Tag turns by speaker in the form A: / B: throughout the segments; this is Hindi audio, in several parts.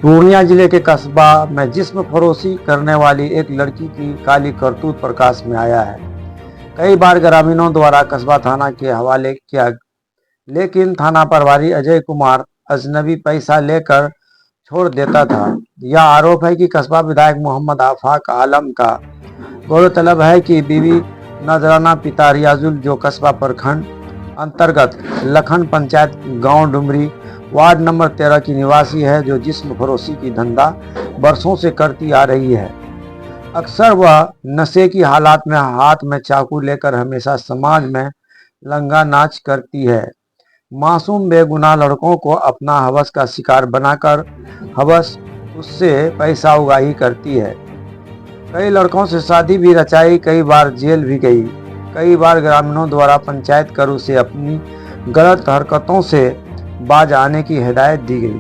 A: पूर्णिया जिले के कस्बा में जिस्म फरोशी करने वाली एक लड़की की काली करतूत प्रकाश में आया है। कई बार ग्रामीणों द्वारा कस्बा थाना के हवाले किया, लेकिन थाना प्रभारी अजय कुमार अजनबी पैसा लेकर छोड़ देता था। यह आरोप है कि कस्बा विधायक मोहम्मद आफाक आलम का। गौरतलब है कि बीवी नजराना पिता रियाजुल, जो कस्बा प्रखंड अंतर्गत लखन पंचायत गांव डुमरी वार्ड नंबर 13 की निवासी है, जो जिस्म फरोशी की धंधा बरसों से करती आ रही है। अक्सर वह नशे की हालात में हाथ में चाकू लेकर हमेशा समाज में लंगा नाच करती है। मासूम बेगुनाह लड़कों को अपना हवस का शिकार बनाकर हवस उससे पैसा उगाही करती है। कई लड़कों से शादी भी रचाई, कई बार जेल भी गई। कई बार ग्रामीणों द्वारा पंचायत कर उसे अपनी गलत हरकतों से बाज आने की हिदायत दी गई,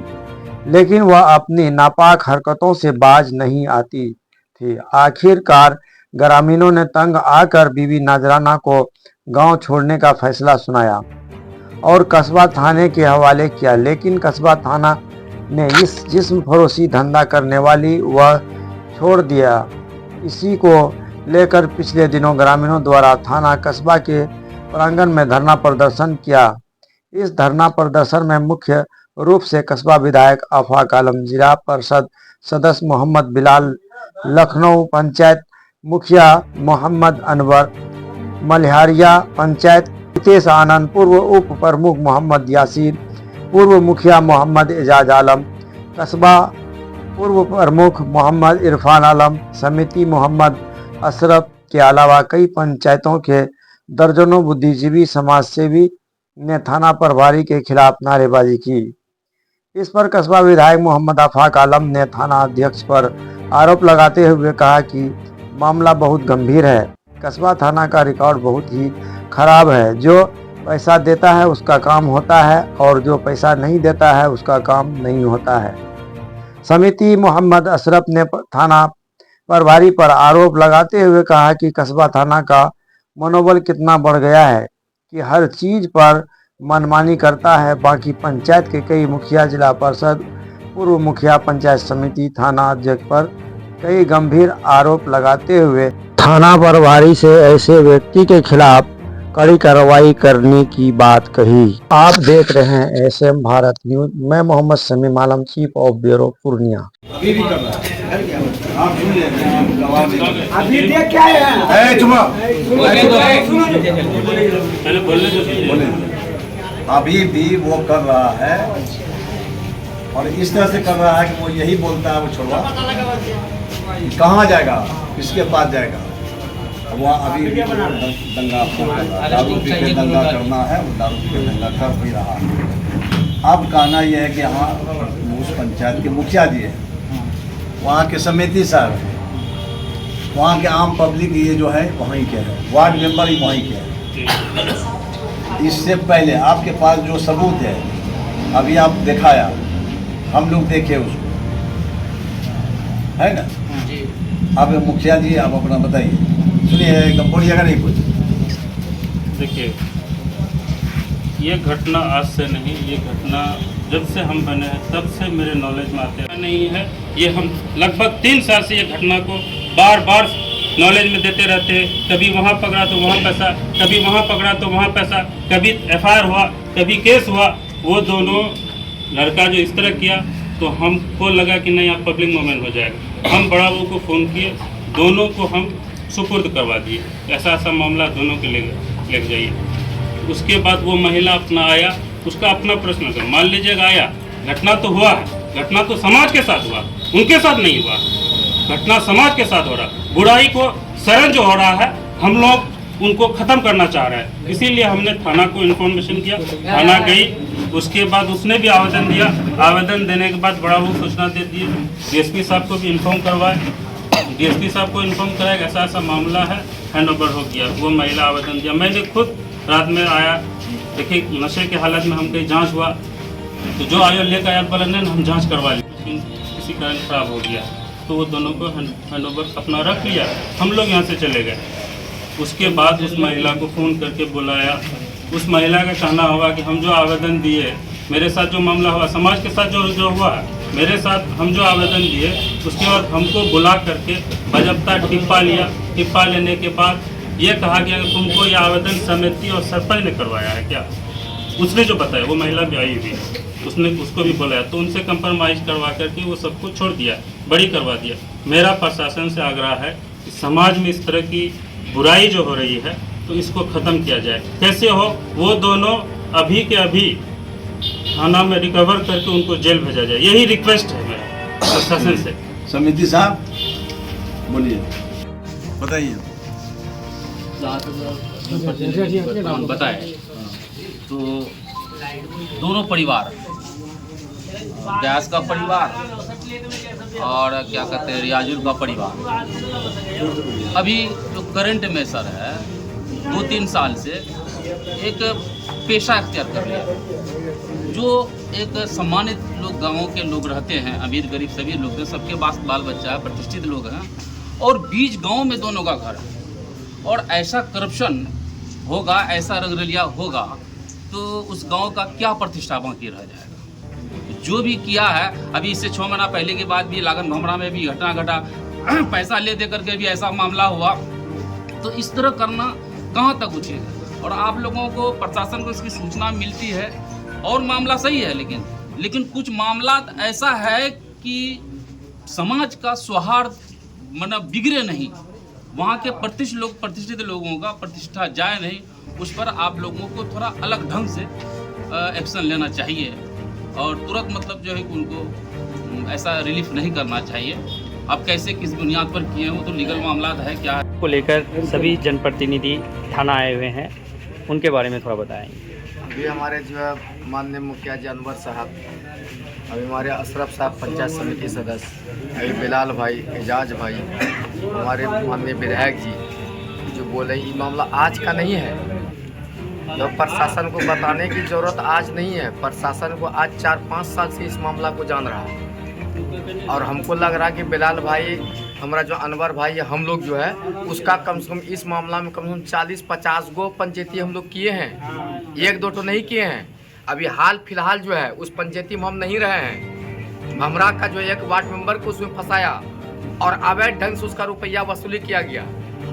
A: लेकिन वह अपनी नापाक हरकतों से बाज नहीं आती थी। आखिरकार ग्रामीणों ने तंग आकर बीवी नजराना को गांव छोड़ने का फैसला सुनाया और कस्बा थाने के हवाले किया, लेकिन कस्बा थाना ने इस जिस्म फरोशी धंधा करने वाली वह छोड़ दिया। इसी को लेकर पिछले दिनों ग्रामीणों द्वारा थाना कस्बा के प्रांगण में धरना प्रदर्शन किया। इस धरना प्रदर्शन में मुख्य रूप से कस्बा विधायक आफाक आलम, जिला परिषद सदस्य मोहम्मद बिलाल, लखनऊ पंचायत मुखिया मोहम्मद अनवर, मल्हारिया पंचायत हितेश आनंद, पूर्व उप प्रमुख मोहम्मद यासीर, पूर्व मुखिया मोहम्मद एजाज आलम, कस्बा पूर्व प्रमुख मोहम्मद इरफान आलम, समिति मोहम्मद अशरफ के अलावा कई पंचायतों के दर्जनों बुद्धिजीवी समाजसेवी ने थाना प्रभारी के खिलाफ नारेबाजी की। इस पर कस्बा विधायक मोहम्मद आफाक आलम ने थाना अध्यक्ष पर आरोप लगाते हुए कहा कि मामला बहुत गंभीर है। कस्बा थाना का रिकॉर्ड बहुत ही खराब है। जो पैसा देता है उसका काम होता है और जो पैसा नहीं देता है उसका काम नहीं होता है। समिति मोहम्मद अशरफ ने थाना प्रभारी पर आरोप लगाते हुए कहा कि कस्बा थाना का मनोबल कितना बढ़ गया है कि हर चीज पर मनमानी करता है। बाकी पंचायत के कई मुखिया, जिला परिषद, पूर्व मुखिया, पंचायत समिति, थाना अध्यक्ष पर कई गंभीर आरोप लगाते हुए थाना प्रभारी से ऐसे व्यक्ति के खिलाफ कड़ी कार्रवाई करने की बात कही। आप देख रहे हैं एसएम भारत न्यूज। मैं Mohammad Samim Alam, chief of bureau Purnia.
B: अभी भी कर रहा है, आप सुन लेते अभी देख क्या है अभी भी वो कर रहा है और इस तरह से कर रहा है कि वो यही बोलता है वो छोड़वा कहाँ जाएगा, किसके पास जाएगा। वहाँ अभी भी दंगा दारू पी के दंगा करना है, वो दारू पी के दंगा कर भी रहा है। अब कहना यह है कि हाँ उस पंचायत के मुखिया जी है, वहाँ के समिति साहब है, वहाँ के आम पब्लिक ये जो है वहीं के है, वार्ड मेंबर ही वहीं के है। इससे पहले आपके पास जो सबूत है अभी आप दिखाया, हम लोग देखे उसको, है ना। अब मुखिया जी आप अपना बताइए। सुनिए एकदम बोलिएगा नहीं कुछ।
C: देखिए, ये घटना आज से नहीं, ये घटना जब से हम बने हैं तब से मेरे नॉलेज में आते नहीं है। ये हम लगभग 3 साल से ये घटना को बार बार नॉलेज में देते रहते हैं। कभी वहाँ पकड़ा तो वहाँ पैसा, कभी वहाँ पकड़ा तो वहाँ पैसा, कभी एफआईआर हुआ, कभी केस हुआ। वो दोनों लड़का जो इस तरह किया तो हमको लगा कि नहीं, आप पब्लिक मोमेंट हो जाएगा। हम बड़ा बाबू को फ़ोन किए, दोनों को हम सुपुर्द करवा दिए, ऐसा ऐसा मामला दोनों के ले जाइए। उसके बाद वो महिला अपना आया, उसका अपना प्रश्न था। मान लीजिएगा आया, घटना तो हुआ है, घटना तो समाज के साथ हुआ, उनके साथ नहीं हुआ। घटना समाज के साथ हो रहा, बुराई को शरण जो हो रहा है, हम लोग उनको ख़त्म करना चाह रहे हैं। इसीलिए हमने थाना को इन्फॉर्मेशन किया, थाना गई, उसके बाद उसने भी आवेदन दिया। आवेदन देने के बाद बड़ा वो सूचना दे दिए, डीएसपी साहब को भी इन्फॉर्म करवाए, डीएसपी साहब को इन्फॉर्म कराया ऐसा ऐसा मामला है, हैंड ओवर हो गया। वो महिला आवेदन दिया, मैंने खुद रात में आया, देखिए नशे के हालत में हम कहीं जाँच हुआ तो जो आयो लेकर आया बोला नहीं हम जाँच करवा ली, लेकिन किसी कारण खराब हो गया तो वो दोनों को हैंड ओवर अपना रख लिया। हम लोग यहाँ से चले गए। उसके बाद उस महिला को फ़ोन करके बुलाया। उस महिला का कहना हुआ कि हम जो आवेदन दिए, मेरे साथ जो मामला हुआ, समाज के साथ जो हुआ है, मेरे साथ हम जो आवेदन दिए उसके बाद हमको बुला करके बजब्ता टिप्पा लिया। टिप्पा लेने के बाद ये कहा गया कि तुमको ये आवेदन समिति और सरपंच ने करवाया है क्या? उसने जो बताया, वो महिला भी आई हुई है, उसने उसको भी बुलाया, तो उनसे कंप्रोमाइज़ करवा करके वो सबको छोड़ दिया, बड़ी करवा दिया। मेरा प्रशासन से आग्रह है कि समाज में इस तरह की बुराई जो हो रही है तो इसको ख़त्म किया जाए। कैसे हो, वो दोनों अभी के अभी थाना में रिकवर करके उनको जेल भेजा जाए, यही रिक्वेस्ट है मेरा प्रशासन से।
B: समिति साहब बोलिए, बताइए।
D: बताए तो दोनों परिवार, गैस का परिवार और क्या कहते हैं रियाजुल का परिवार, अभी जो करंट में सर है 2-3 साल से एक पेशा अख्तियार कर लिया। जो एक सम्मानित लोग, गाँव के लोग रहते हैं, अमीर गरीब सभी लोग हैं, सबके पास बाल बच्चा है, प्रतिष्ठित लोग हैं, और बीच गांव में दोनों का घर है। और ऐसा करप्शन होगा, ऐसा रंगरलिया होगा तो उस गांव का क्या प्रतिष्ठा बाकी रह जाएगा। जो भी किया है, अभी इससे 6 महीना पहले के बाद भी लागन भमरा में भी घटना घटा, पैसा ले दे करके भी ऐसा मामला हुआ। तो इस तरह करना कहाँ तक उचित है? और आप लोगों को, प्रशासन को इसकी सूचना मिलती है और मामला सही है, लेकिन कुछ मामला ऐसा है कि समाज का सौहार्द मतलब बिगड़े नहीं, वहाँ के प्रतिष्ठित लोगों का प्रतिष्ठा जाए नहीं, उस पर आप लोगों को थोड़ा अलग ढंग से एक्शन लेना चाहिए और तुरंत मतलब जो है कि उनको ऐसा रिलीफ नहीं करना चाहिए। अब कैसे किस बुनियाद पर किए हैं वो तो लीगल मामला है, क्या है
E: को लेकर सभी जनप्रतिनिधि थाना आए हुए हैं, उनके बारे में थोड़ा बताएंगे।
F: अभी हमारे जो है माननीय मुखिया जी अनवर साहब, अभी हमारे अशरफ साहब पंचायत समिति सदस्य, अभी बिलाल भाई, एजाज भाई, हमारे माननीय विधायक जी जो बोले, ये मामला आज का नहीं है। तो प्रशासन को बताने की ज़रूरत आज नहीं है। प्रशासन को आज 4-5 साल से इस मामला को जान रहा है और हमको लग रहा है कि बिलाल भाई, हमारा जो अनवर भाई है, हम लोग जो है उसका कम से कम इस मामला में कम से कम 40-50 गो पंचायती हम लोग किए हैं, 1-2 तो नहीं किए हैं। अभी हाल फिलहाल जो है उस पंचायती में हम नहीं रहे हैं। भमरा का जो एक वार्ड मेंबर को उसमें फंसाया और अवैध ढंग से उसका रुपया वसूली किया गया।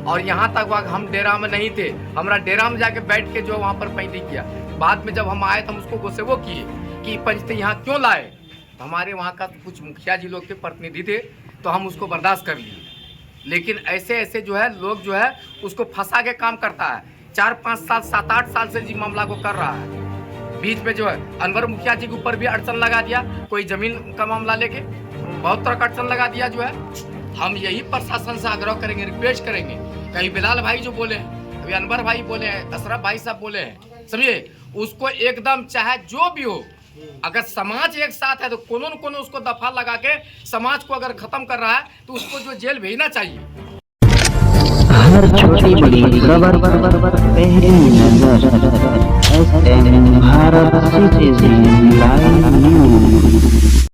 F: और यहाँ तक वहाँ हम डेरा में नहीं थे, हमारा डेरा में जाके बैठ के जो वहाँ पर पैंती किया। बाद में जब हम आए तो हम उसको गुस्से वो किए कि पंचायती यहाँ क्यों लाए। तो हमारे वहाँ का कुछ मुखिया जी लोग थे, प्रतिनिधि थे, तो हम उसको बर्दाश्त कर लिए। लेकिन ऐसे ऐसे जो है लोग जो है उसको फंसा के काम करता है। 4-5 साल 7-8 साल से जी मामला को कर रहा है। बीच में जो है अनवर मुखिया जी के ऊपर भी अड़चन लगा दिया, कोई जमीन का मामला लेके बहुत तरह का अड़चन लगा दिया। जो है हम यही प्रशासन से आग्रह करेंगे, रिक्वेस्ट करेंगे। कहीं बिलाल भाई जो बोले हैं, अभी अनवर भाई बोले हैं, अशरफ भाई साहब बोले हैं, समझिए, उसको एकदम चाहे जो भी हो, अगर समाज एक साथ है तो कोनो न कोनो उसको दफा लगा के समाज को अगर खत्म कर रहा है तो उसको जो जेल भेजना चाहिए।
G: हर छोटी बड़ी खबर पहली नजर SM Bharat citizen live news.